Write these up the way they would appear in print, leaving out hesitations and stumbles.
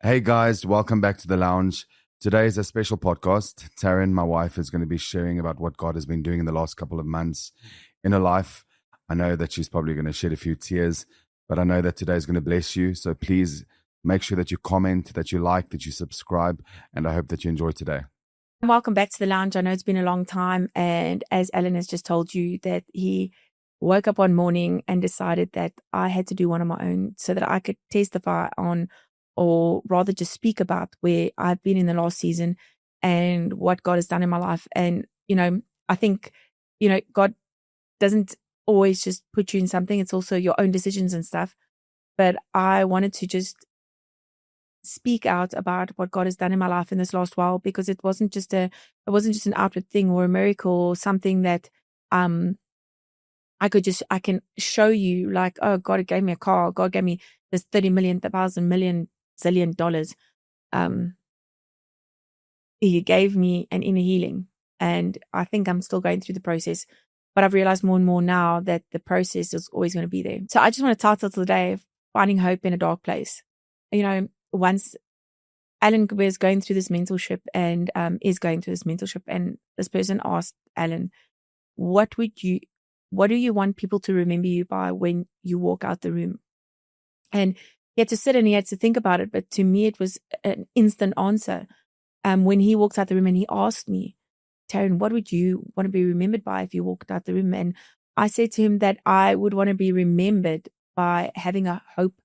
Hey guys, welcome back to the lounge. Today is a special podcast. Taryn, my wife, is going to be sharing about what God has been doing in the last couple of months in her life. I know that she's probably going to shed a few tears, but I know that today is going to bless you. So please make sure that you comment, that you like, that you subscribe, and I hope that you enjoy today. Welcome back to the lounge. I know it's been a long time, and as Allan has just told you, that he woke up one morning and decided that I had to do one of my own so that I could testify on, or rather just speak about where I've been in the last season and what God has done in my life. And, I think, God doesn't always just put you in something. It's also your own decisions and stuff. But I wanted to just speak out about what God has done in my life in this last while, because it wasn't just an outward thing or a miracle or something that I can show you, like, oh, God gave me a car, God gave me this 30 million, 1,000 million, zillion dollars. He gave me an inner healing, and I think I'm still going through the process, but I've realized more and more now that the process is always going to be there. So I just want to title today, Finding Hope in a Dark Place. Once Allan was going through this mentorship and is going through this mentorship, and this person asked Allan, what do you want people to remember you by when you walk out the room? And he had to sit and he had to think about it. But to me, it was an instant answer. When he walked out the room and he asked me, Taryn, what would you want to be remembered by if you walked out the room? And I said to him that I would want to be remembered by having a hope,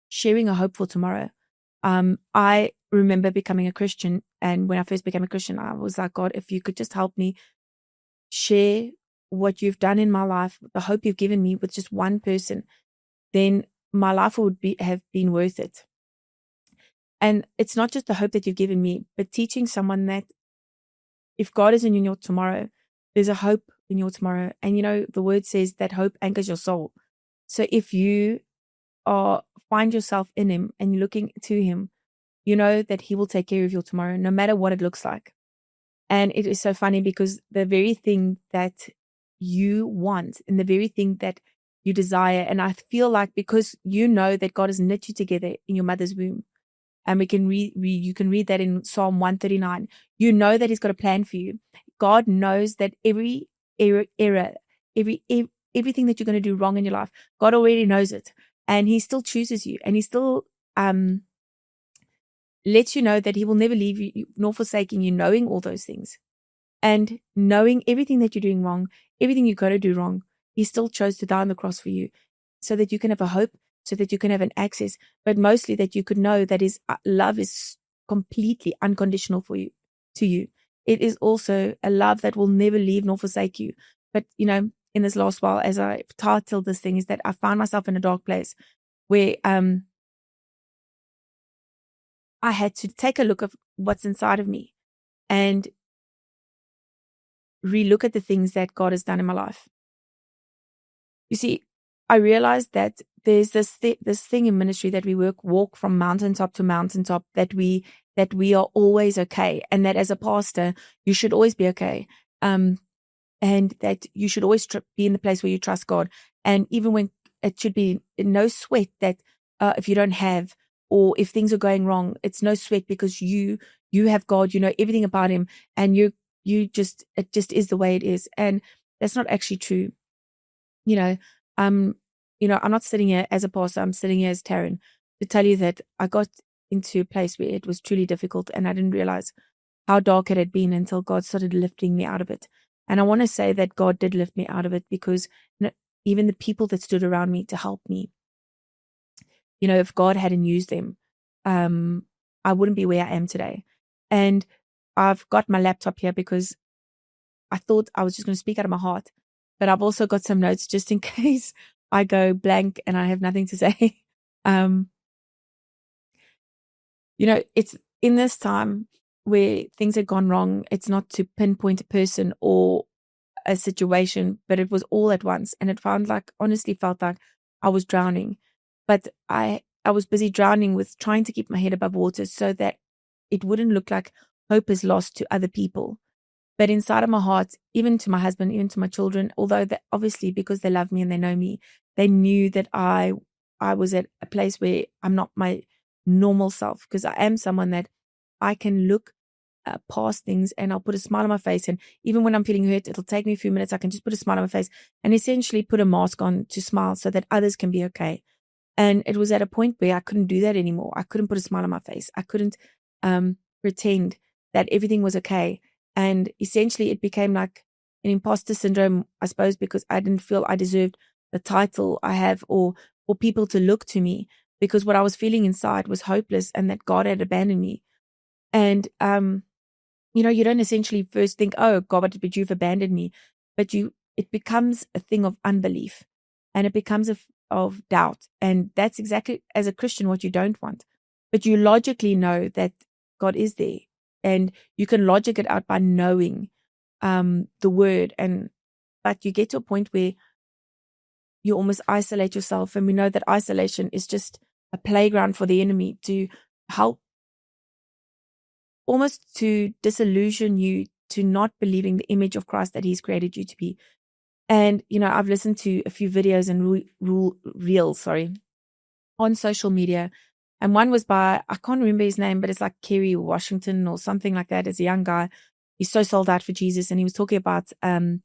sharing a hope for tomorrow. I remember becoming a Christian, and when I first became a Christian, I was like, God, if you could just help me share what you've done in my life, the hope you've given me, with just one person, then my life would have been worth it. And it's not just the hope that you've given me, but teaching someone that if God is in your tomorrow, there's a hope in your tomorrow. And the word says that hope anchors your soul. So if you find yourself in him and you're looking to him, you know that he will take care of your tomorrow, no matter what it looks like. And it is so funny, because the very thing that you want and the very thing that you desire, and I feel like because you know that God has knit you together in your mother's womb, and you can read that in Psalm 139. You know that he's got a plan for you. God knows that every error, everything that you're going to do wrong in your life, God already knows it. And he still chooses you, and he still lets you know that he will never leave you nor forsaking you, knowing all those things. And knowing everything that you're doing wrong, everything you've got to do wrong, he still chose to die on the cross for you, so that you can have a hope, so that you can have an access, but mostly that you could know that his love is completely unconditional to you. It is also a love that will never leave nor forsake you. But, in this last while, as I titled this thing, is that I found myself in a dark place where I had to take a look at what's inside of me and relook at the things that God has done in my life. You see, I realized that there's this thing in ministry that we walk from mountaintop to mountaintop, that we are always okay, and that as a pastor you should always be okay, and that you should always be in the place where you trust God, and even when it should be no sweat, that if you don't have, or if things are going wrong, it's no sweat, because you have God, you know everything about him, and it just is the way it is. And that's not actually true. I'm not sitting here as a pastor, I'm sitting here as Taryn, to tell you that I got into a place where it was truly difficult, and I didn't realize how dark it had been until God started lifting me out of it. And I want to say that God did lift me out of it, because even the people that stood around me to help me, if God hadn't used them, I wouldn't be where I am today. And I've got my laptop here because I thought I was just going to speak out of my heart, but I've also got some notes just in case I go blank and I have nothing to say. It's in this time where things had gone wrong. It's not to pinpoint a person or a situation, but it was all at once. And it honestly felt like I was drowning, but I was busy drowning with trying to keep my head above water so that it wouldn't look like hope is lost to other people. But inside of my heart, even to my husband, even to my children, although obviously because they love me and they know me, they knew that I was at a place where I'm not my normal self, because I am someone that I can look past things and I'll put a smile on my face. And even when I'm feeling hurt, it'll take me a few minutes. I can just put a smile on my face and essentially put a mask on to smile so that others can be okay. And it was at a point where I couldn't do that anymore. I couldn't put a smile on my face. I couldn't pretend that everything was okay. And essentially it became like an imposter syndrome, I suppose, because I didn't feel I deserved the title I have or for people to look to me, because what I was feeling inside was hopeless and that God had abandoned me. And, you don't essentially first think, oh, God, but you've abandoned me. But it becomes a thing of unbelief and it becomes of doubt. And that's exactly, as a Christian, what you don't want. But you logically know that God is there, and you can logic it out by knowing the word. But you get to a point where you almost isolate yourself. And we know that isolation is just a playground for the enemy to help, almost to disillusion you to not believing the image of Christ that he's created you to be. And, I've listened to a few videos and reels on social media. And one was by, I can't remember his name, but it's like Kerry Washington or something like that. It's a young guy. He's so sold out for Jesus. And he was talking about the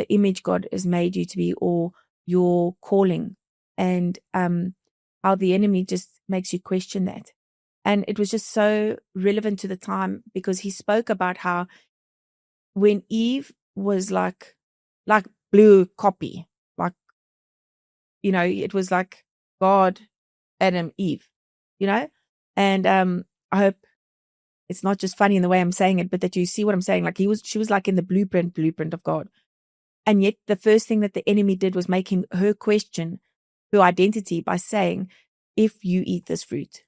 image God has made you to be, or your calling, and how the enemy just makes you question that. And it was just so relevant to the time, because he spoke about how when Eve was like blue copy, it was like God, Adam, Eve, and I hope it's not just funny in the way I'm saying it, but that you see what I'm saying. Like she was like in the blueprint of God. And yet the first thing that the enemy did was make her question her identity by saying, if you eat this fruit,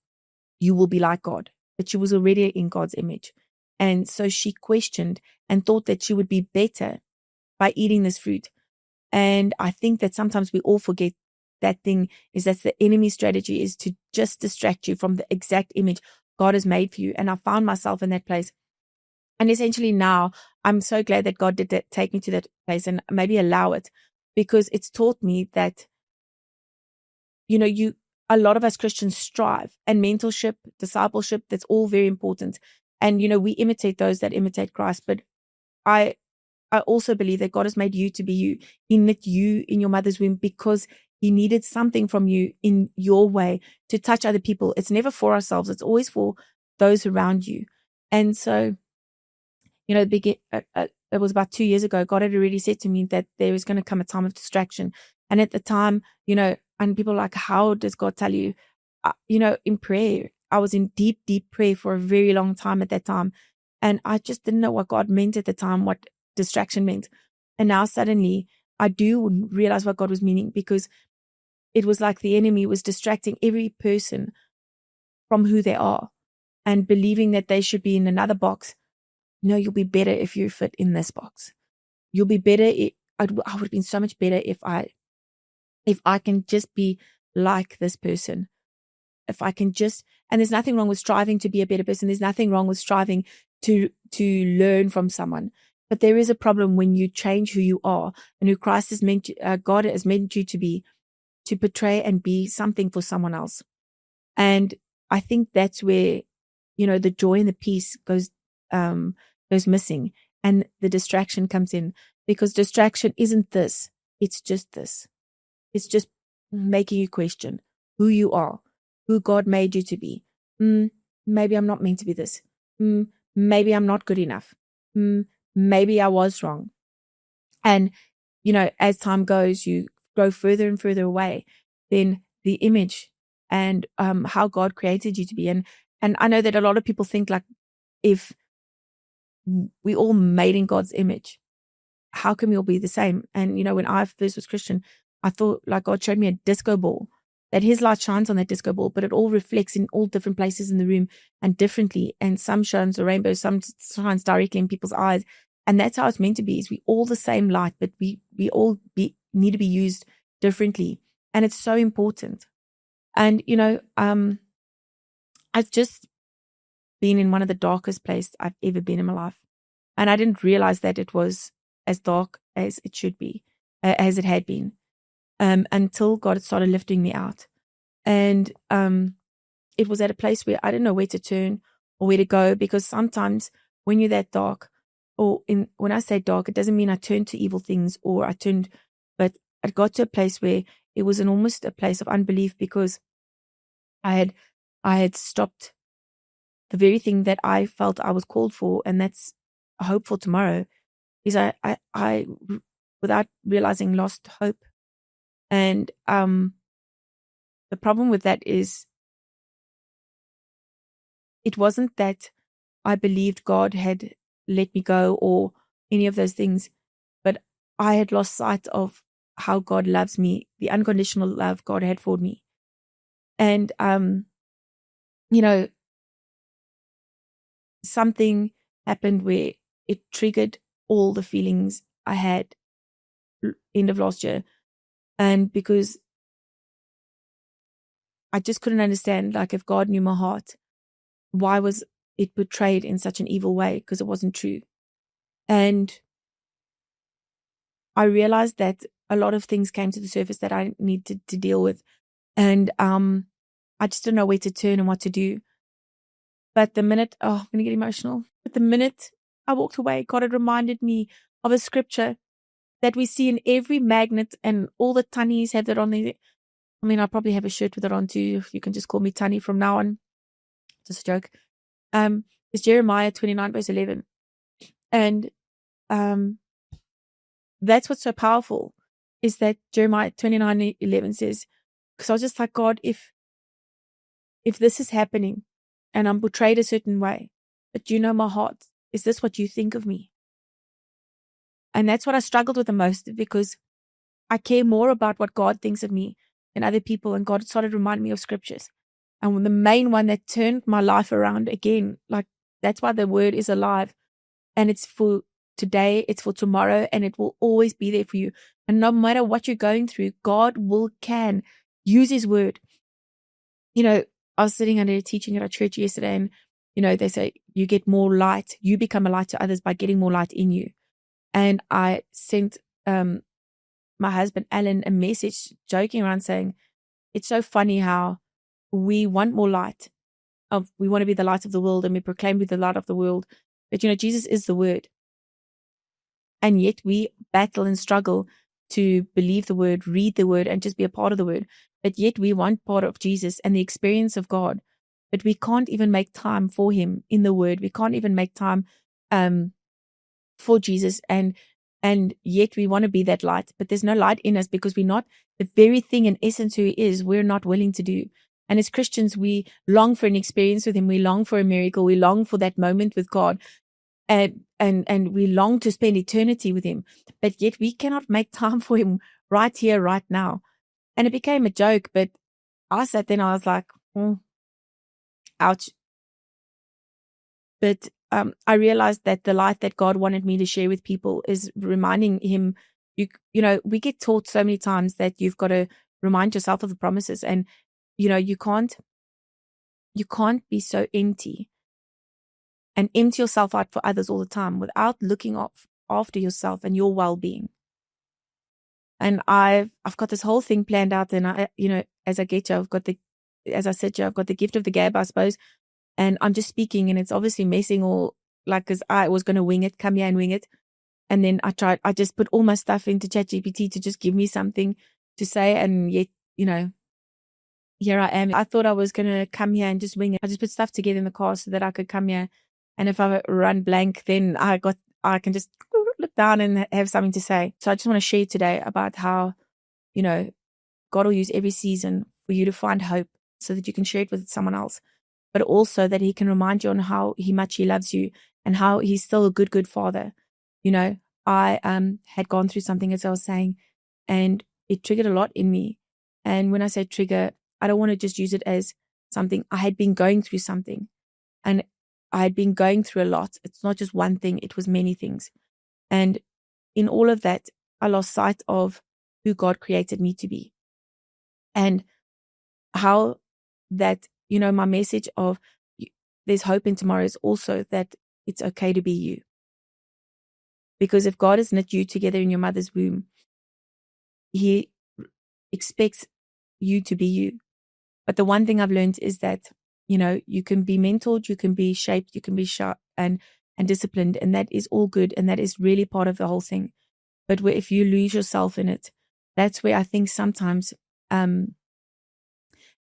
you will be like God. But she was already in God's image. And so she questioned and thought that she would be better by eating this fruit. And I think that sometimes we all forget that thing is that's the enemy's strategy, is to just distract you from the exact image God has made for you. And I found myself in that place. And essentially now I'm so glad that God did take me to that place and maybe allow it, because it's taught me that, a lot of us Christians strive, and mentorship, discipleship, that's all very important. And, we imitate those that imitate Christ. But I also believe that God has made you to be you. He knit you in your mother's womb because he needed something from you in your way to touch other people. It's never for ourselves. It's always for those around you. And so, it was about 2 years ago, God had already said to me that there was going to come a time of distraction. And at the time, and people are like, how does God tell you? In prayer, I was in deep, deep prayer for a very long time at that time. And I just didn't know what God meant at the time, what distraction meant. And now suddenly I do realize what God was meaning, because it was like the enemy was distracting every person from who they are and believing that they should be in another box. No, you'll be better if you fit in this box. You'll be better. I would have been so much better if I can just be like this person. If I can just, and there's nothing wrong with striving to be a better person. There's nothing wrong with striving to learn from someone. But there is a problem when you change who you are and who Christ has meant, God has meant you to be, to portray and be something for someone else. And I think that's where, the joy and the peace goes missing, and the distraction comes in, because distraction isn't this. It's just this. It's just making you question who you are, who God made you to be. Maybe I'm not meant to be this. Maybe I'm not good enough. Maybe I was wrong. And, as time goes, you grow further and further away, then the image and how God created you to be. And I know that a lot of people think like, if we all made in God's image, how can we all be the same? And, when I first was Christian, I thought like God showed me a disco ball, that his light shines on that disco ball, but it all reflects in all different places in the room and differently. And some shines a rainbow, some shines directly in people's eyes. And that's how it's meant to be, is we all the same light, but we all need to be used differently. And it's so important. And, I've just been in one of the darkest places I've ever been in my life. And I didn't realize that it was as dark as it should be, as it had been, until God started lifting me out. And it was at a place where I didn't know where to turn or where to go, because sometimes when you're that dark, when I say dark, it doesn't mean I turned to evil things but I got to a place where it was almost a place of unbelief, because I had stopped the very thing that I felt I was called for, and that's a hope for tomorrow. Is I without realizing, lost hope. And the problem with that is, it wasn't that I believed God had let me go or any of those things, but I had lost sight of how God loves me, the unconditional love God had for me. And something happened where it triggered all the feelings I had end of last year. And because I just couldn't understand, like, if God knew my heart, why was it portrayed in such an evil way? Because it wasn't true. And I realized that a lot of things came to the surface that I needed to deal with. And I just didn't know where to turn and what to do. But I'm going to get emotional. But the minute I walked away, God had reminded me of a scripture that we see in every magnet, and all the Tannies have that on there. I mean, I probably have a shirt with it on too. You can just call me Tanny from now on. Just a joke. It's Jeremiah 29 verse 11. And that's what's so powerful, is that Jeremiah 29:11 says, because I was just like, God, if this is happening and I'm portrayed a certain way, but you know my heart, is this what you think of me? And that's what I struggled with the most, because I care more about what God thinks of me than other people. And God started reminding me of scriptures. And the main one that turned my life around again, like, that's why the word is alive. And it's for today, it's for tomorrow, and it will always be there for you. And no matter what you're going through, God can use his word. I was sitting under a teaching at our church yesterday, and, they say you get more light. You become a light to others by getting more light in you. And I sent my husband, Allan, a message joking around saying, it's so funny how we want more light. We want to be the light of the world, and we proclaim we're the light of the world. But, Jesus is the word. And yet we battle and struggle to believe the word, read the word, and just be a part of the word. But yet we want part of Jesus and the experience of God. But we can't even make time for him in the word. We can't even make time for Jesus. And yet we want to be that light. But there's no light in us, because we're not the very thing in essence who he is, we're not willing to do. And as Christians, we long for an experience with him. We long for a miracle. We long for that moment with God. And we long to spend eternity with him. But yet we cannot make time for him right here, right now. And it became a joke, but I sat there and I was like, ouch. But I realized that the light that God wanted me to share with people is reminding him, we get taught so many times that you've got to remind yourself of the promises. And, you can't be so empty and empty yourself out for others all the time without looking after yourself and your well-being. And I've got this whole thing planned out, and as I get here, as I said, I've got the gift of the gab, I suppose. And I'm just speaking, and it's obviously messing all, like, because I was going to wing it, come here and wing it. And then I just put all my stuff into ChatGPT to just give me something to say. And yet, here I am. I thought I was going to come here and just wing it. I just put stuff together in the car so that I could come here. And if I run blank, then I can just look down and have something to say. So I just want to share today about how, God will use every season for you to find hope so that you can share it with someone else. But also that he can remind you on how much he loves you and how he's still a good, good father. I had gone through something, as I was saying, and it triggered a lot in me. And when I say trigger, I don't want to just use it as something. I had been going through something, and I had been going through a lot. It's not just one thing. It was many things. And in all of that, I lost sight of who God created me to be. And how that, my message of there's hope in tomorrow is also that it's okay to be you. Because if God has knit you together in your mother's womb, he expects you to be you. But the one thing I've learned is that You can be mentored, you can be shaped, you can be sharp and disciplined, and that is all good, and that is really part of the whole thing. But if you lose yourself in it, that's where I think sometimes, and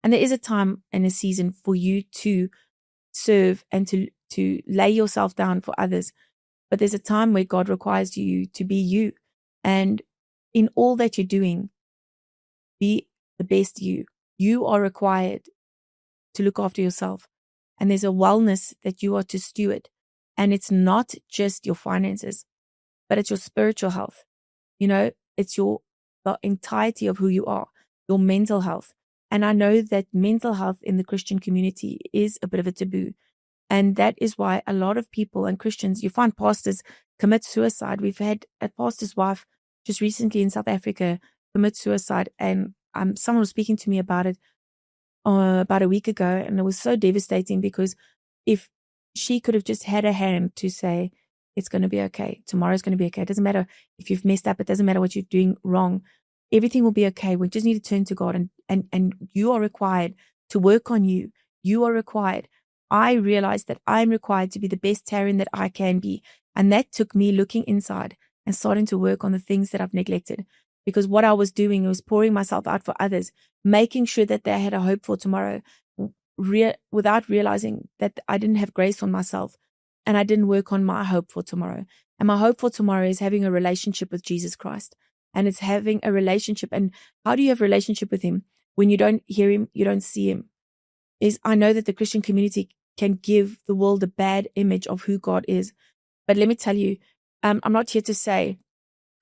there is a time and a season for you to serve and to lay yourself down for others. But there's a time where God requires you to be you. And in all that you're doing, be the best you. You are required to look after yourself. And there's a wellness that you are to steward. And it's not just your finances, but it's your spiritual health. It's the entirety of who you are, your mental health. And I know that mental health in the Christian community is a bit of a taboo. And that is why a lot of people and Christians, you find pastors commit suicide. We've had a pastor's wife just recently in South Africa commit suicide. And someone was speaking to me about it about a week ago. And it was so devastating because if she could have just had a hand to say, it's going to be okay. Tomorrow's going to be okay. It doesn't matter if you've messed up. It doesn't matter what you're doing wrong. Everything will be okay. We just need to turn to God and you are required to work on you. You are required. I realized that I'm required to be the best Taryn that I can be. And that took me looking inside and starting to work on the things that I've neglected. Because what I was doing was pouring myself out for others, making sure that they had a hope for tomorrow, without realizing that I didn't have grace on myself and I didn't work on my hope for tomorrow. And my hope for tomorrow is having a relationship with Jesus Christ. And it's having a relationship. And how do you have a relationship with him? When you don't hear him, you don't see him. I know that the Christian community can give the world a bad image of who God is. But let me tell you, I'm not here to say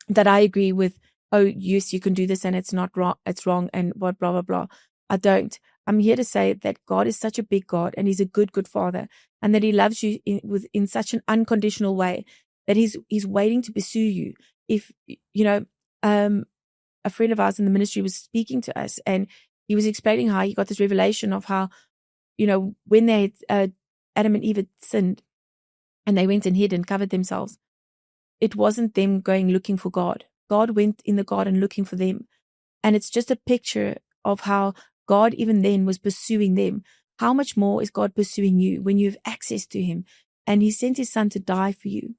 that I agree with, oh, yes, you can do this and it's not wrong, it's wrong and what, blah, blah, blah. I don't. I'm here to say that God is such a big God and he's a good, good father, and that he loves you in such an unconditional way that he's waiting to pursue you. If, a friend of ours in the ministry was speaking to us and he was explaining how he got this revelation of how, when Adam and Eve had sinned and they went and hid and covered themselves, it wasn't them going looking for God. God went in the garden looking for them. And it's just a picture of how God even then was pursuing them. How much more is God pursuing you when you have access to him? And he sent his son to die for you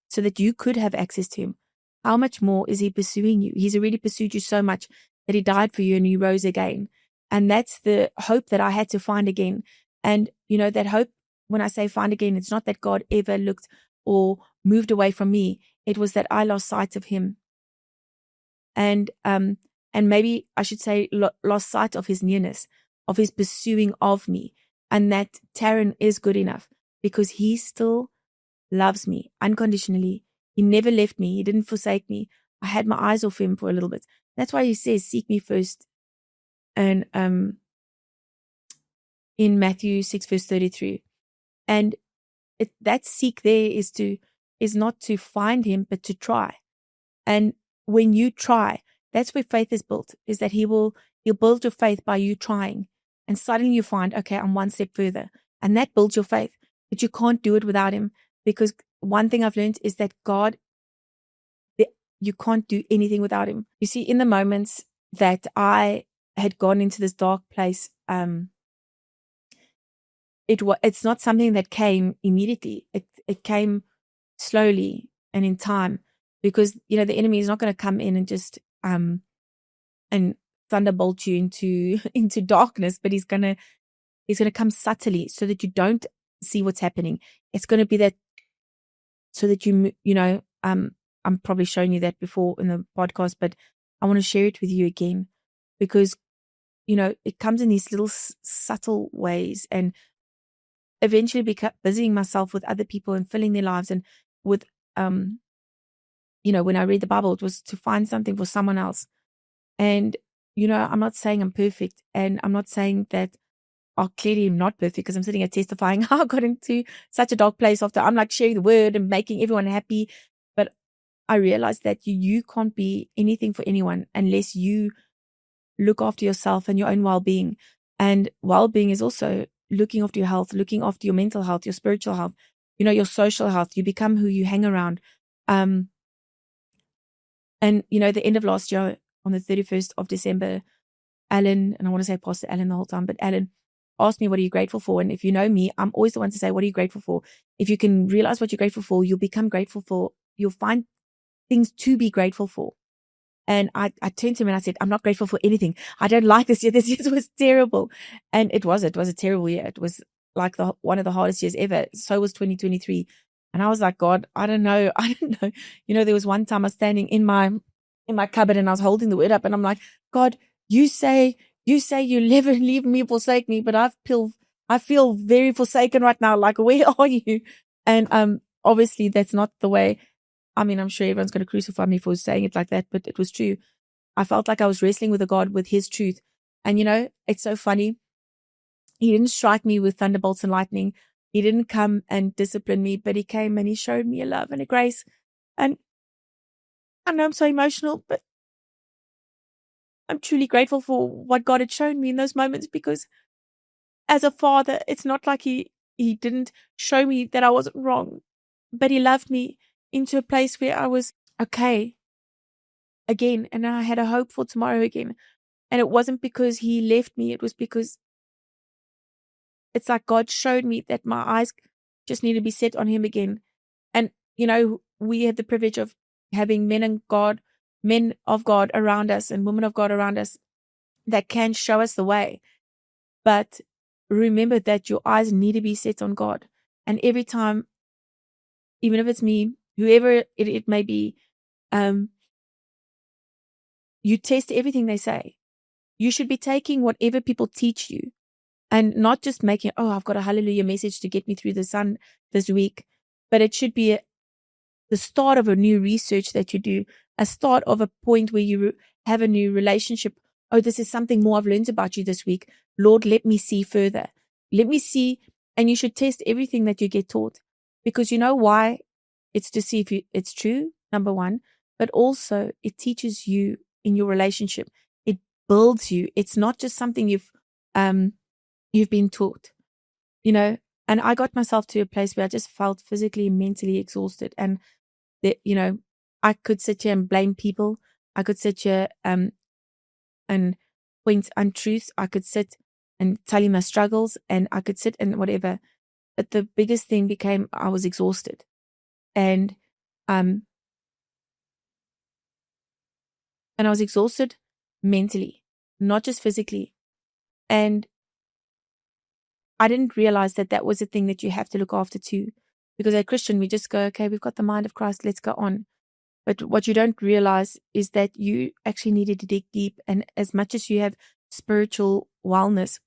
so that you could have access to him. How much more is he pursuing you? He's already pursued you so much that he died for you and he rose again. And that's the hope that I had to find again. And, that hope, when I say find again, it's not that God ever looked or moved away from me. It was that I lost sight of him. And maybe I should say lost sight of his nearness, of his pursuing of me. And that Taryn is good enough because he still loves me unconditionally. He never left me. He didn't forsake me. I had my eyes off him for a little bit. That's why he says, seek me first. And in Matthew 6 verse 33. And that seek there is not to find him, but to try. And when you try, that's where faith is built, is that he'll build your faith by you trying. And suddenly you find, okay, I'm one step further. And that builds your faith. But you can't do it without him, because one thing I've learned is that you can't do anything without him. You see, in the moments that I had gone into this dark place, it's not something that came immediately. It came slowly and in time, because the enemy is not going to come in and just and thunderbolt you into darkness, but he's going to come subtly so that you don't see what's happening. It's going to be that so that I'm probably showing you that before in the podcast, but I want to share it with you again, because it comes in these little subtle ways, and eventually busying myself with other people and filling their lives. And with when I read the Bible, it was to find something for someone else. And I'm not saying I'm perfect, and I'm not saying that clearly I'm not perfect, because I'm sitting here testifying how I got into such a dark place after I'm like sharing the word and making everyone happy. But I realized that you can't be anything for anyone unless you look after yourself and your own well-being. And well-being is also looking after your health, looking after your mental health, your spiritual health, your social health. You become who you hang around. And the end of last year, on the 31st of December, Allan, and I want to say Pastor Allan the whole time, but Allan asked me, what are you grateful for? And if you know me, I'm always the one to say, what are you grateful for? If you can realize what you're grateful for, you'll become grateful for, you'll find things to be grateful for. And I turned to him and I said, I'm not grateful for anything. I don't like this year. This year was terrible. And it was a terrible year. It was like one of the hardest years ever. So was 2023. And I was like, God, I don't know. There was one time I was standing in my cupboard and I was holding the word up and I'm like, God, you say you never leave me, forsake me, but I feel very forsaken right now. Like, where are you? And obviously that's not the way. I mean, I'm sure everyone's going to crucify me for saying it like that, but it was true. I felt like I was wrestling with a God, with his truth. And it's so funny. He didn't strike me with thunderbolts and lightning. He didn't come and discipline me, but he came and he showed me a love and a grace. And I know I'm so emotional, but I'm truly grateful for what God had shown me in those moments, because as a father, it's not like he didn't show me that I wasn't wrong, but he loved me into a place where I was okay again, and I had a hope for tomorrow again. And it wasn't because he left me, it was because it's like God showed me that my eyes just need to be set on him again. And we have the privilege of having men of God around us and women of God around us that can show us the way. But remember that your eyes need to be set on God. And every time, even if it's me, whoever it may be, you test everything they say. You should be taking whatever people teach you and not just making, I've got a hallelujah message to get me through the sun this week, but it should be the start of a new research that you do, a start of a point where you have a new relationship. This is something more I've learned about you this week. Lord, let me see further. Let me see. And you should test everything that you get taught, because you know why? It's to see if it's true, number one, but also it teaches you in your relationship. It builds you. It's not just something you've been taught, and I got myself to a place where I just felt physically and mentally exhausted. And that, I could sit here and blame people. I could sit here and point untruths. I could sit and tell you my struggles, and I could sit and whatever. But the biggest thing became I was exhausted. And I was exhausted mentally, not just physically. And I didn't realize that was a thing that you have to look after too. Because as a Christian, we just go, okay, we've got the mind of Christ, let's go on. But what you don't realize is that you actually needed to dig deep. And as much as you have spiritual wellness,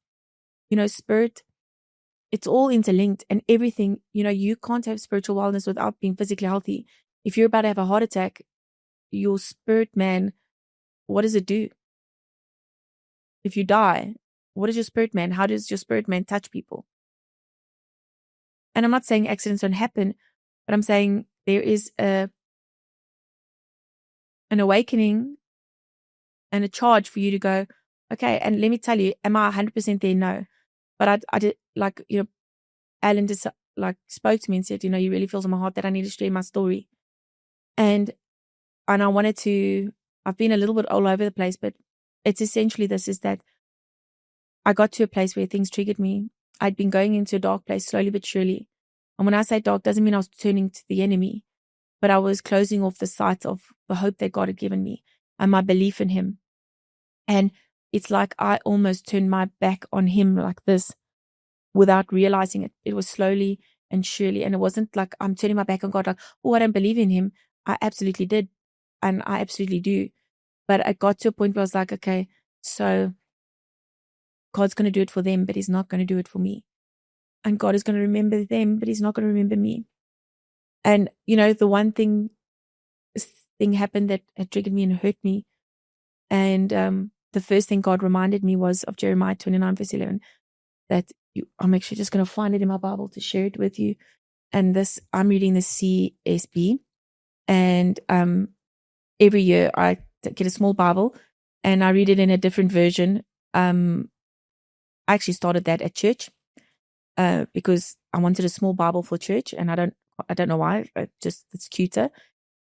spirit, it's all interlinked, and everything, you can't have spiritual wellness without being physically healthy. If you're about to have a heart attack, your spirit man, what does it do? If you die, what is your spirit man? How does your spirit man touch people? And I'm not saying accidents don't happen, but I'm saying there is an awakening and a charge for you to go, okay, and let me tell you, am I 100% there? No. But I did, Allan just spoke to me and said, he really feels in my heart that I need to share my story. And I wanted to, I've been a little bit all over the place, but it's essentially this, is that I got to a place where things triggered me. I'd been going into a dark place slowly but surely. And when I say dark, doesn't mean I was turning to the enemy, but I was closing off the sight of the hope that God had given me and my belief in him. And it's like I almost turned my back on him like this without realizing it. It was slowly and surely. And it wasn't like I'm turning my back on God, like, I don't believe in him. I absolutely did. And I absolutely do. But I got to a point where I was like, okay, so God's going to do it for them, but he's not going to do it for me. And God is going to remember them, but he's not going to remember me. And, the one thing happened that had triggered me and hurt me. And the first thing God reminded me was of Jeremiah 29 verse 11, that I'm actually just going to find it in my Bible to share it with you. And I'm reading the CSB. And every year I get a small Bible and I read it in a different version. I actually started that at church because I wanted a small Bible for church, and I don't know why. It's cuter.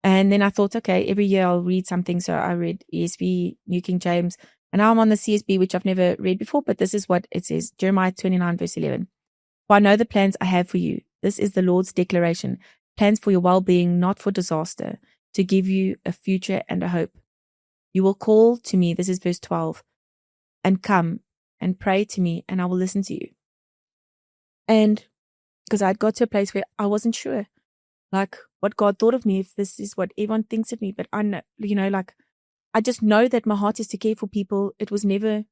And then I thought, okay, every year I'll read something. So I read ESV, New King James, And now I'm on the CSB, which I've never read before, but this is what it says. Jeremiah 29 verse 11. For I know the plans I have for you. This is the Lord's declaration. Plans for your well-being, not for disaster, to give you a future and a hope. You will call to me, this is verse 12, and come and pray to me, and I will listen to you. And because I'd got to a place where I wasn't sure, like, what God thought of me, if this is what everyone thinks of me. But I know, like, I just know that my heart is to care for people. It was never,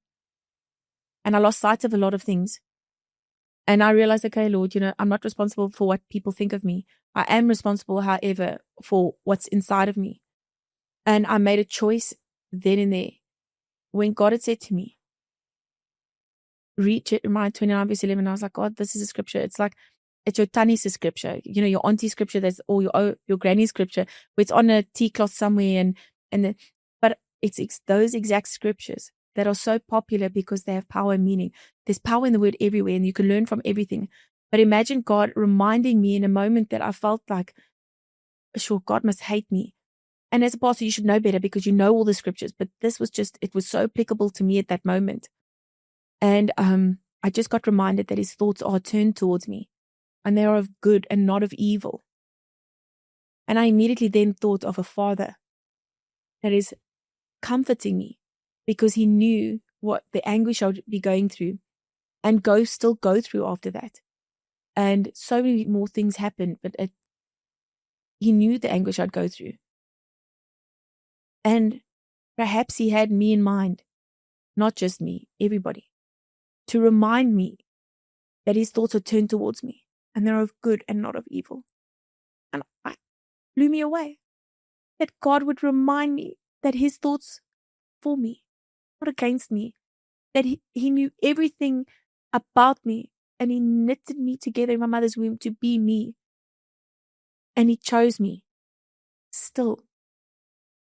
and I lost sight of a lot of things. And I realized, okay, Lord, I'm not responsible for what people think of me. I am responsible, however, for what's inside of me. And I made a choice then and there. When God had said to me, read Jeremiah 29 verse 11, I was like, God, this is a scripture. It's like, it's your tanny's scripture, your auntie scripture, that's or your granny's scripture, where it's on a tea cloth somewhere, but it's those exact scriptures that are so popular because they have power and meaning. There's power in the word everywhere, and you can learn from everything. But imagine God reminding me in a moment that I felt like, sure, God must hate me. And as a pastor, you should know better because you know all the scriptures. But this was it was so applicable to me at that moment. And I just got reminded that his thoughts are turned towards me, and they are of good and not of evil. And I immediately then thought of a father that is comforting me because he knew what the anguish I would be going through and still go through after that. And so many more things happened, but he knew the anguish I'd go through. And perhaps he had me in mind, not just me, everybody, to remind me that his thoughts are turned towards me and they're of good and not of evil. And it blew me away that God would remind me that his thoughts for me, not against me, that he knew everything about me and he knitted me together in my mother's womb to be me. And he chose me still.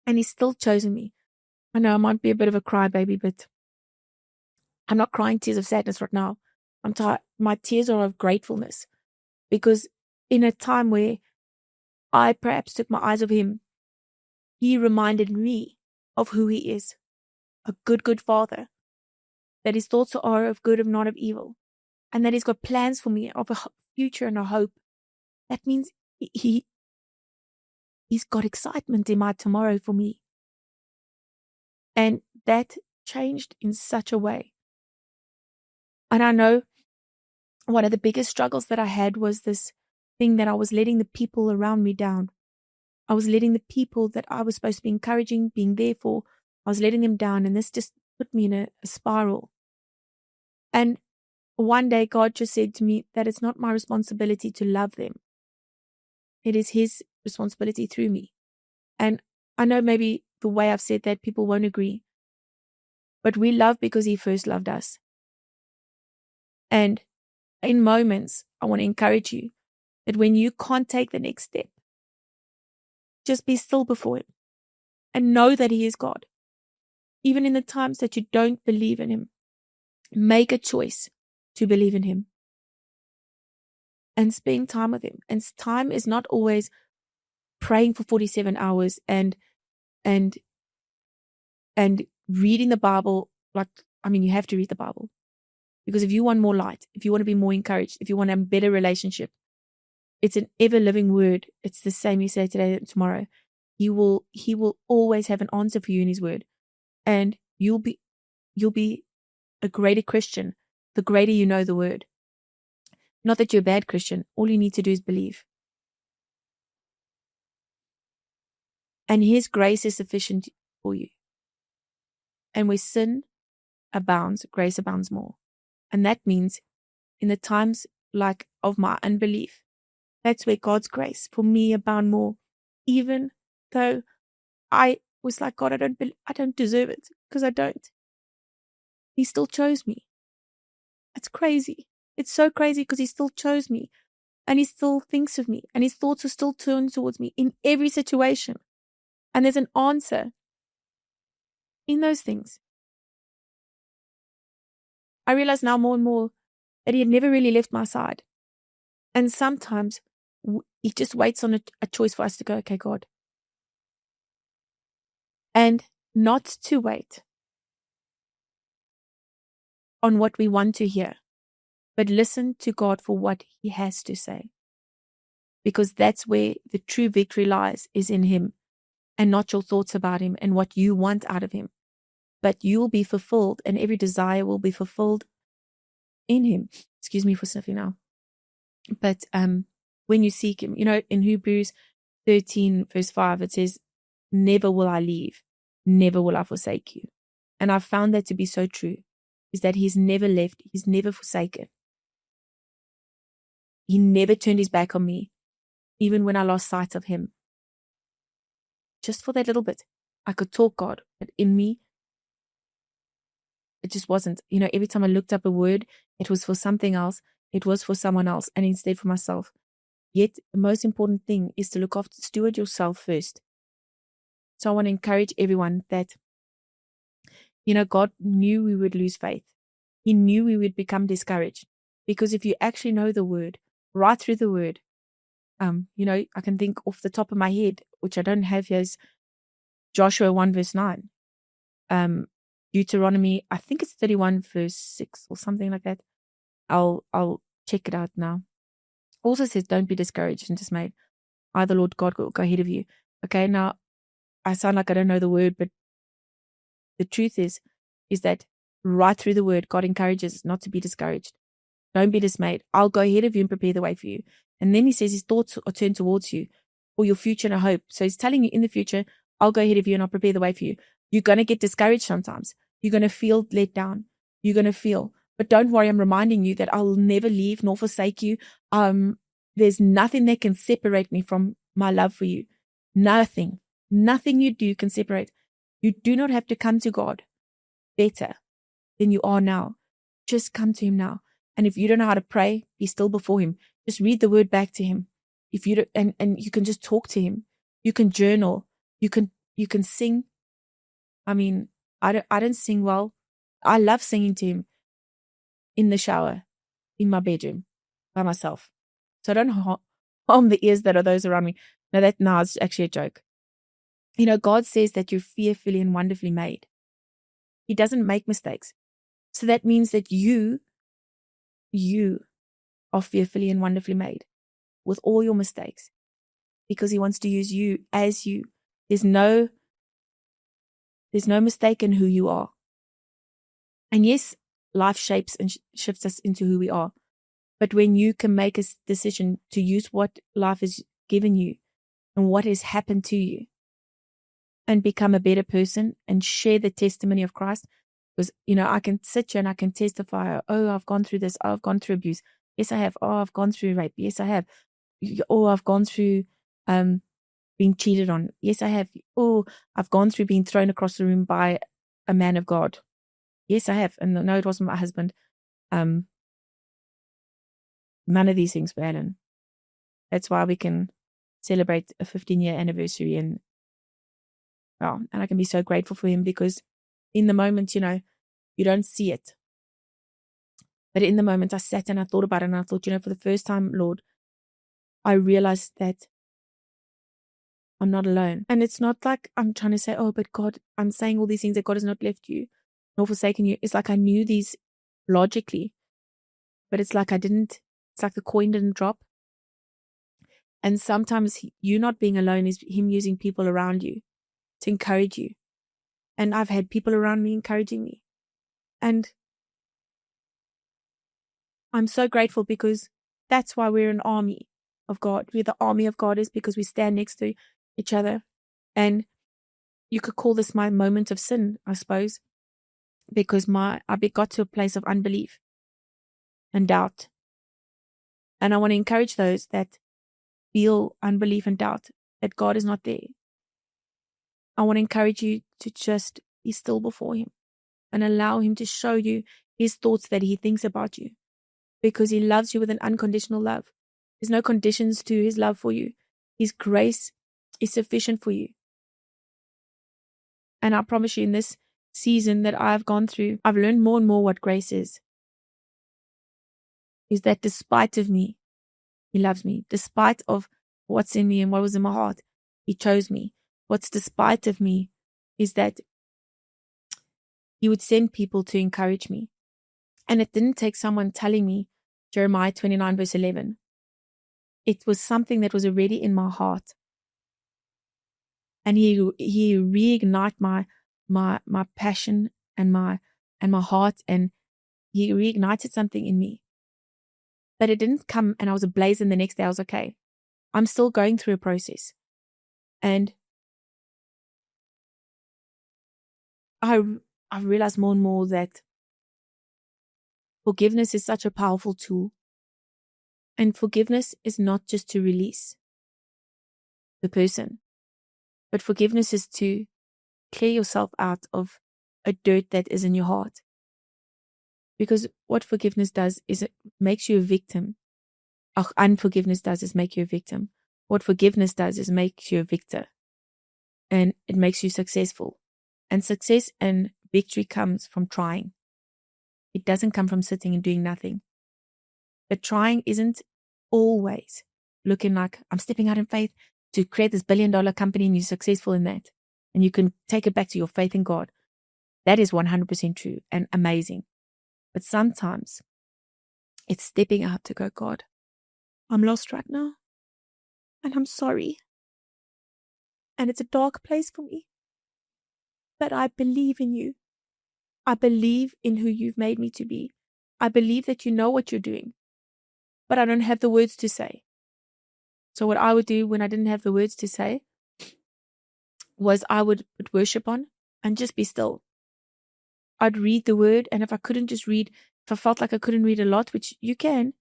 And he's still chosen me. I know I might be a bit of a crybaby, but I'm not crying tears of sadness right now. My tears are of gratefulness, because in a time where I perhaps took my eyes off him, he reminded me of who he is, a good, good father, that his thoughts are of good and not of evil, and that he's got plans for me of a future and a hope. That means he's got excitement in my tomorrow for me. And that changed in such a way. And I know one of the biggest struggles that I had was this thing that I was letting the people around me down. I was letting the people that I was supposed to be encouraging, being there for, I was letting them down, and this just put me in a spiral. And one day God just said to me that it's not my responsibility to love them. It is his responsibility through me. And I know maybe the way I've said that people won't agree, but we love because he first loved us. And in moments, I want to encourage you that when you can't take the next step, just be still before him and know that he is God. Even in the times that you don't believe in him, make a choice to believe in him and spend time with him. And time is not always praying for 47 hours and reading the Bible. You have to read the Bible, because if you want more light, if you want to be more encouraged, if you want a better relationship, it's an ever living word. It's the same you say today and tomorrow. He will always have an answer for you in his word. And you'll be a greater Christian the greater you know the word. Not that you're a bad Christian. All you need to do is believe. And his grace is sufficient for you. And where sin abounds, grace abounds more. And that means in the times like of my unbelief, that's where God's grace for me abound more. Even though I was like, God, I don't deserve it, because I don't. He still chose me. It's crazy. It's so crazy because he still chose me, and he still thinks of me, and his thoughts are still turned towards me in every situation. And there's an answer in those things. I realize now more and more that he had never really left my side. And sometimes he just waits on a choice for us to go, okay, God. And not to wait, on what we want to hear, but listen to God for what He has to say. Because that's where the true victory lies, is in Him, and not your thoughts about Him and what you want out of Him. But you will be fulfilled, and every desire will be fulfilled in Him. Excuse me for sniffing now. But when you seek Him, in Hebrews 13 verse 5, it says, never will I leave, never will I forsake you. And I've found that to be so true, is that He's never left, He's never forsaken. He never turned His back on me, even when I lost sight of Him. Just for that little bit, I could talk God, but in me, it just wasn't. Every time I looked up a word, it was for something else, it was for someone else, and instead for myself. Yet, the most important thing is to look after, steward yourself first. So I want to encourage everyone that, God knew we would lose faith. He knew we would become discouraged. Because if you actually know the word, right through the word, I can think off the top of my head, which I don't have here, is Joshua 1 verse 9. Deuteronomy, I think it's 31 verse 6 or something like that. I'll check it out now. Also says, don't be discouraged and dismayed. I, the Lord God, will go ahead of you. Okay, now I sound like I don't know the word, but the truth is that right through the word, God encourages us not to be discouraged. Don't be dismayed. I'll go ahead of you and prepare the way for you. And then He says His thoughts are turned towards you for your future and a hope. So He's telling you in the future, I'll go ahead of you and I'll prepare the way for you. You're going to get discouraged sometimes. You're going to feel let down. You're going to feel. But don't worry, I'm reminding you that I'll never leave nor forsake you. There's nothing that can separate me from my love for you. Nothing. Nothing you do can separate. You do not have to come to God better than you are now. Just come to Him now. And if you don't know how to pray, be still before Him. Just read the word back to Him. If you don't, and you can just talk to Him. You can journal. You can sing. I mean, I don't sing well. I love singing to Him in the shower, in my bedroom, by myself. So I don't harm the ears that are those around me. No, it's actually a joke. God says that you're fearfully and wonderfully made. He doesn't make mistakes. So that means that you are fearfully and wonderfully made with all your mistakes, because He wants to use you as you. There's no mistake in who you are. And yes, life shapes and shifts us into who we are. But when you can make a decision to use what life has given you and what has happened to you and become a better person and share the testimony of Christ, because, I can sit here and I can testify, oh, I've gone through this, oh, I've gone through abuse. Yes, I have. Oh, I've gone through rape. Yes, I have. Oh, I've gone through being cheated on. Yes, I have. Oh, I've gone through being thrown across the room by a man of God. Yes, I have. And no, it wasn't my husband. None of these things were Allan. That's why we can celebrate a 15-year anniversary, and I can be so grateful for him, because in the moment, you don't see it. But in the moment I sat and I thought about it, and I thought, for the first time, Lord, I realized that I'm not alone. And it's not like I'm trying to say, oh, but God, I'm saying all these things that God has not left you nor forsaken you. It's like I knew these logically, but it's like it's like the coin didn't drop. And sometimes you not being alone is Him using people around you to encourage you. And I've had people around me encouraging me. And I'm so grateful, because that's why we're an army of God. We're the army of God, is because we stand next to each other. And you could call this my moment of sin, I suppose, because I got to a place of unbelief and doubt. And I want to encourage those that feel unbelief and doubt that God is not there. I want to encourage you to just be still before Him and allow Him to show you His thoughts that He thinks about you, because He loves you with an unconditional love. There's no conditions to His love for you. His grace is sufficient for you. And I promise you, in this season that I've gone through, I've learned more and more what grace is that despite of me, He loves me. Despite of what's in me and what was in my heart, He chose me. What's despite of me is that He would send people to encourage me. And it didn't take someone telling me Jeremiah 29 verse 11. It was something that was already in my heart. And he reignited my passion and my heart, and he reignited something in me. But it didn't come and I was ablaze, and the next day I was okay. I'm still going through a process. And I realized more and more that forgiveness is such a powerful tool. And forgiveness is not just to release the person, but forgiveness is to clear yourself out of a dirt that is in your heart. Because what forgiveness does is it makes you a victim. Unforgiveness does is make you a victim. What forgiveness does is make you a victor. And it makes you successful. And success and victory comes from trying. It doesn't come from sitting and doing nothing. But trying isn't always looking like I'm stepping out in faith to create this $1 billion company and you're successful in that. And you can take it back to your faith in God. That is 100% true and amazing. But sometimes it's stepping out to go, God, I'm lost right now. And I'm sorry. And it's a dark place for me. But I believe in you. I believe in who you've made me to be. I believe that you know what you're doing. But I don't have the words to say. So what I would do when I didn't have the words to say was I would put worship on and just be still. I'd read the word, and if I couldn't just read, if I felt like I couldn't read a lot, which you can,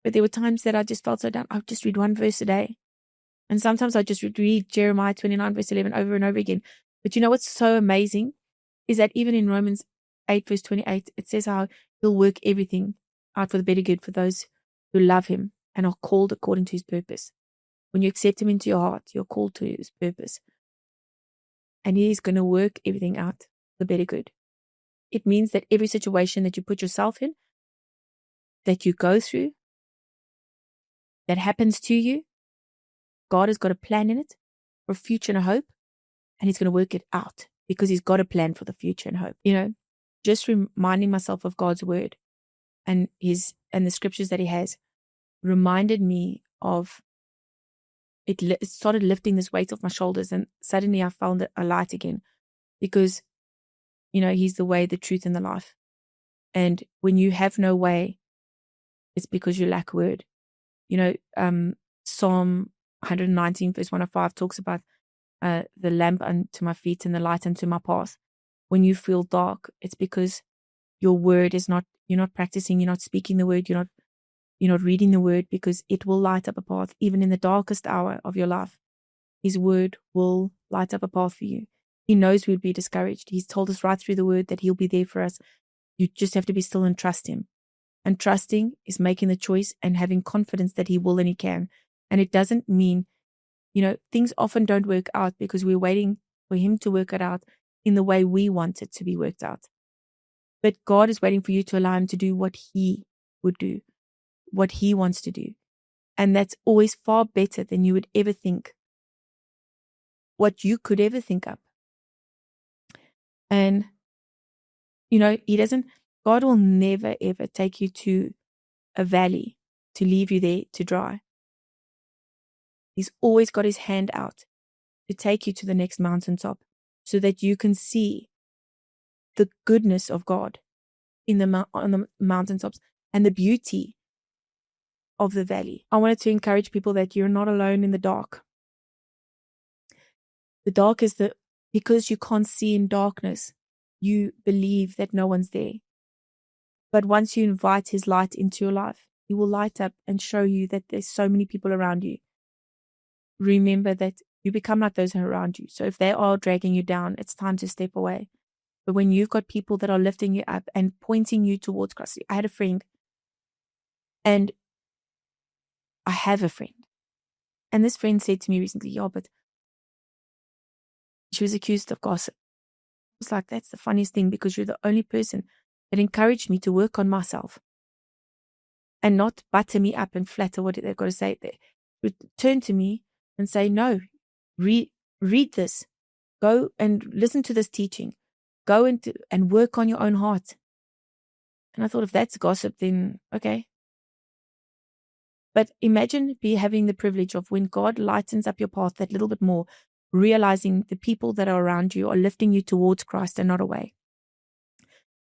but there were times that I just felt so down, I would just read one verse a day. And sometimes I just would read Jeremiah 29 verse 11 over and over again. But you know what's so amazing is that even in Romans 8 verse 28, it says how he'll work everything out for the better good for those who love him and are called according to his purpose. When you accept him into your heart, you're called to his purpose. And he's going to work everything out for the better good. It means that every situation that you put yourself in, that you go through, that happens to you, God has got a plan in it for a future and a hope, and he's going to work it out because he's got a plan for the future and hope. You know, just reminding myself of God's word and the scriptures that he has reminded me of it. It started lifting this weight off my shoulders, and suddenly I found a light again because, you know, he's the way, the truth, and the life. And when you have no way, it's because you lack word. You know, Psalm 119 verse 105 talks about the lamp unto my feet and the light unto my path. When you feel dark, it's because your word is not, you're not practicing, you're not speaking the word, you're not reading the word, because it will light up a path even in the darkest hour of your life. His word will light up a path for you. He knows we'd be discouraged. He's told us right through the word that he'll be there for us. You just have to be still and trust him. And trusting is making the choice and having confidence that he will and he can. And it doesn't mean, you know, things often don't work out because we're waiting for him to work it out in the way we want it to be worked out. But God is waiting for you to allow him to do what he would do, what he wants to do. And that's always far better than you would ever think, what you could ever think up. And, you know, God will never, ever take you to a valley to leave you there to dry. He's always got his hand out to take you to the next mountaintop so that you can see the goodness of God on the mountaintops and the beauty of the valley. I wanted to encourage people that you're not alone in the dark. The dark is because you can't see in darkness, you believe that no one's there. But once you invite his light into your life, he will light up and show you that there's so many people around you. Remember that you become like those around you. So if they are dragging you down, it's time to step away. But when you've got people that are lifting you up and pointing you towards Christ. I had a friend, and I have a friend. And this friend said to me recently, yeah, but she was accused of gossip. I was like, that's the funniest thing, because you're the only person that encouraged me to work on myself and not butter me up and flatter what they've got to say. They would turn to me and say, no, read this. Go and listen to this teaching. Go and work on your own heart. And I thought, if that's gossip, then okay. But imagine having the privilege of when God lightens up your path that little bit more, realizing the people that are around you are lifting you towards Christ and not away.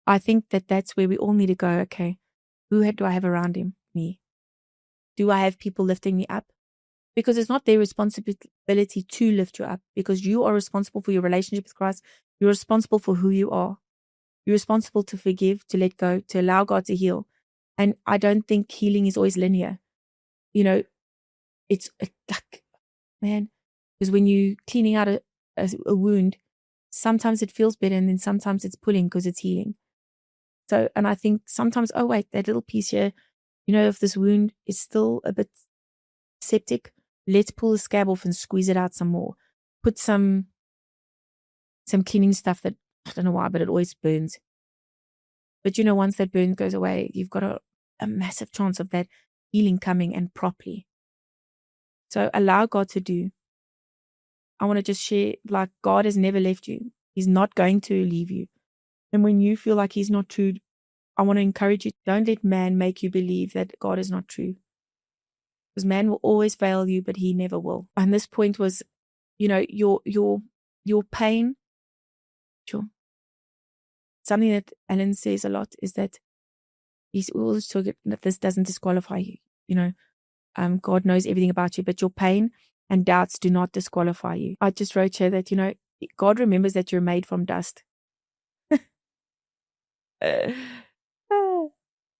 I think that that's where we all need to go, okay, who do I have around me? Do I have people lifting me up? Because it's not their responsibility to lift you up, because you are responsible for your relationship with Christ. You're responsible for who you are. You're responsible to forgive, to let go, to allow God to heal. And I don't think healing is always linear. You know, it's like, man, because when you're cleaning out a wound, sometimes it feels better and then sometimes it's pulling because it's healing. So, and I think sometimes, oh wait, that little piece here, if this wound is still a bit septic, let's pull the scab off and squeeze it out some more. Put some cleaning stuff that, I don't know why, but it always burns. But once that burn goes away, you've got a massive chance of that healing coming and properly. So allow God to do. I want to just share, like, God has never left you. He's not going to leave you. And when you feel like he's not true, I want to encourage you, don't let man make you believe that God is not true. Because man will always fail you, but he never will. And this point was, your pain. Sure. Something that Allan says a lot is that he's always talking that this doesn't disqualify you. God knows everything about you, but your pain and doubts do not disqualify you. I just wrote here that, God remembers that you're made from dust.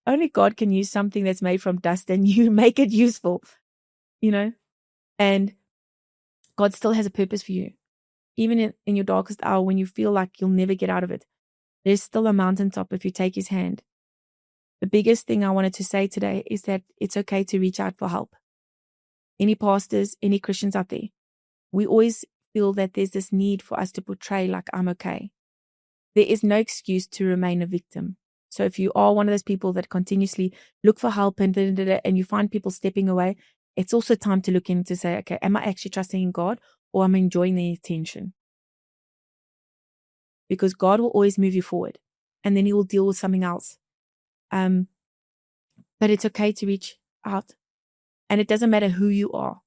Only God can use something that's made from dust and you make it useful, and God still has a purpose for you. Even in your darkest hour, when you feel like you'll never get out of it, there's still a mountaintop if you take his hand. The biggest thing I wanted to say today is that it's okay to reach out for help. Any pastors, any Christians out there, we always feel that there's this need for us to portray like I'm okay. There is no excuse to remain a victim. So if you are one of those people that continuously look for help and you find people stepping away, it's also time to look in to say, okay, am I actually trusting in God or am I enjoying the attention? Because God will always move you forward and then he will deal with something else. But it's okay to reach out. And it doesn't matter who you are,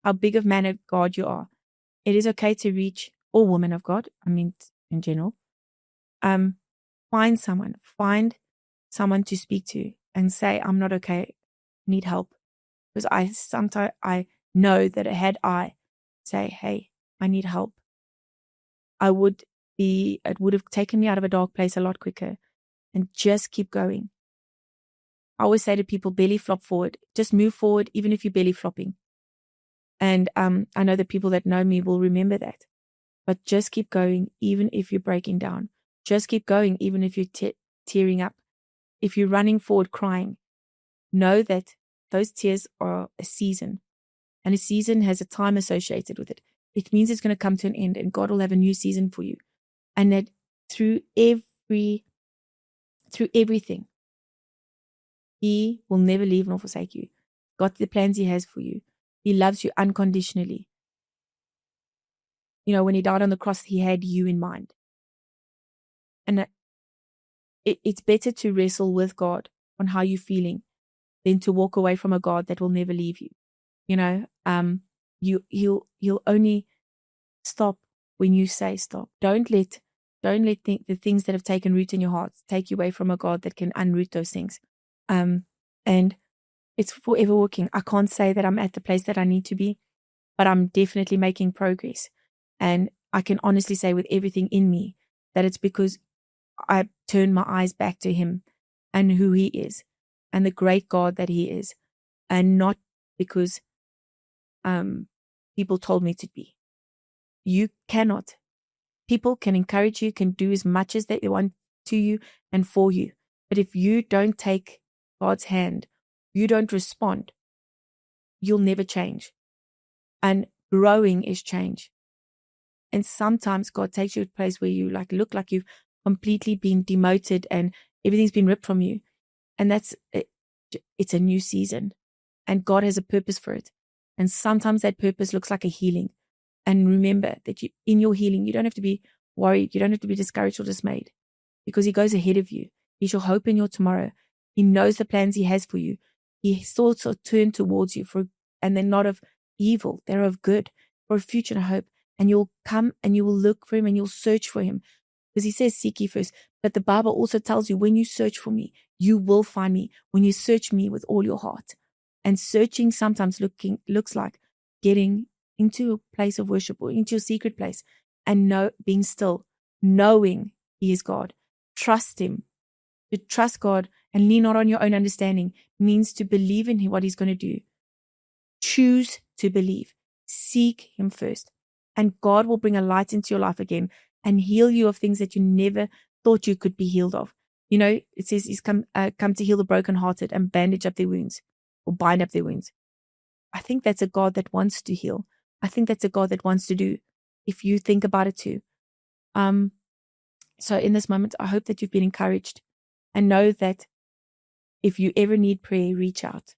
how big of man of God you are. It is okay to reach, or woman of God, in general. Find someone to speak to and say, I'm not okay, need help. Because I know that had I say, hey, I need help, it would have taken me out of a dark place a lot quicker and just keep going. I always say to people, belly flop forward, just move forward, even if you're belly flopping. And I know the people that know me will remember that, but just keep going, even if you're breaking down. Just keep going, even if you're tearing up. If you're running forward crying, know that those tears are a season, and a season has a time associated with it. It means it's going to come to an end, and God will have a new season for you. And that through everything, he will never leave nor forsake you. God, the plans he has for you. He loves you unconditionally. When he died on the cross, he had you in mind. And it's better to wrestle with God on how you're feeling than to walk away from a God that will never leave you. He'll only stop when you say stop. Don't let the things that have taken root in your heart take you away from a God that can unroot those things. And it's forever working. I can't say that I'm at the place that I need to be, but I'm definitely making progress. And I can honestly say with everything in me that it's because I turned my eyes back to him and who he is and the great God that he is, and not because people told me to be. You cannot. People can encourage you, can do as much as they want to you and for you. But if you don't take God's hand, you don't respond, you'll never change. And growing is change. And sometimes God takes you to a place where you look like you've completely been demoted and everything's been ripped from you. And it's a new season. And God has a purpose for it. And sometimes that purpose looks like a healing. And remember that in your healing, you don't have to be worried. You don't have to be discouraged or dismayed, because he goes ahead of you. He's your hope in your tomorrow. He knows the plans he has for you. His thoughts are turned towards you and they're not of evil. They're of good, for a future and a hope. And you'll come and you will look for him and you'll search for him. Because he says, seek ye first. But the Bible also tells you, when you search for me, you will find me. When you search me with all your heart. And searching sometimes looks like getting into a place of worship or into a secret place and being still, knowing he is God. Trust him. To trust God and lean not on your own understanding means to believe in what he's going to do. Choose to believe. Seek him first. And God will bring a light into your life again and heal you of things that you never thought you could be healed of. You know, it says he's come to heal the brokenhearted and bandage up their wounds or bind up their wounds. I think that's a God that wants to heal. I think that's a God that wants to do, if you think about it too. So in this moment, I hope that you've been encouraged and know that if you ever need prayer, reach out.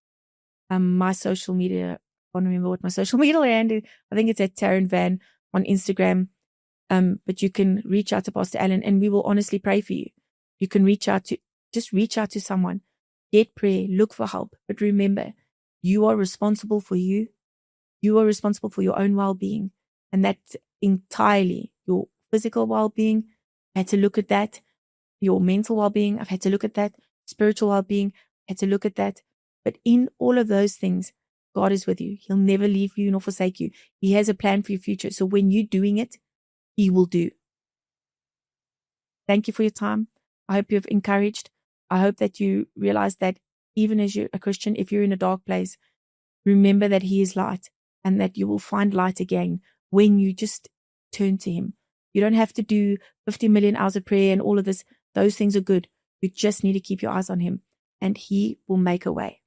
My social media, I can't remember what my social media handle. I think it's at Taryn Van on Instagram. But you can reach out to Pastor Allan and we will honestly pray for you. You can reach out to someone, get prayer, look for help. But remember, you are responsible for you. You are responsible for your own well-being. And that's entirely your physical well-being. I had to look at that. Your mental well-being, I've had to look at that. Spiritual well-being, I had to look at that. But in all of those things, God is with you. He'll never leave you nor forsake you. He has a plan for your future. So when you're doing it, he will do. Thank you for your time. I hope you've encouraged. I hope that you realize that even as you're a Christian, if you're in a dark place, remember that he is light and that you will find light again when you just turn to him. You don't have to do 50 million hours of prayer and all of this. Those things are good. You just need to keep your eyes on him and he will make a way.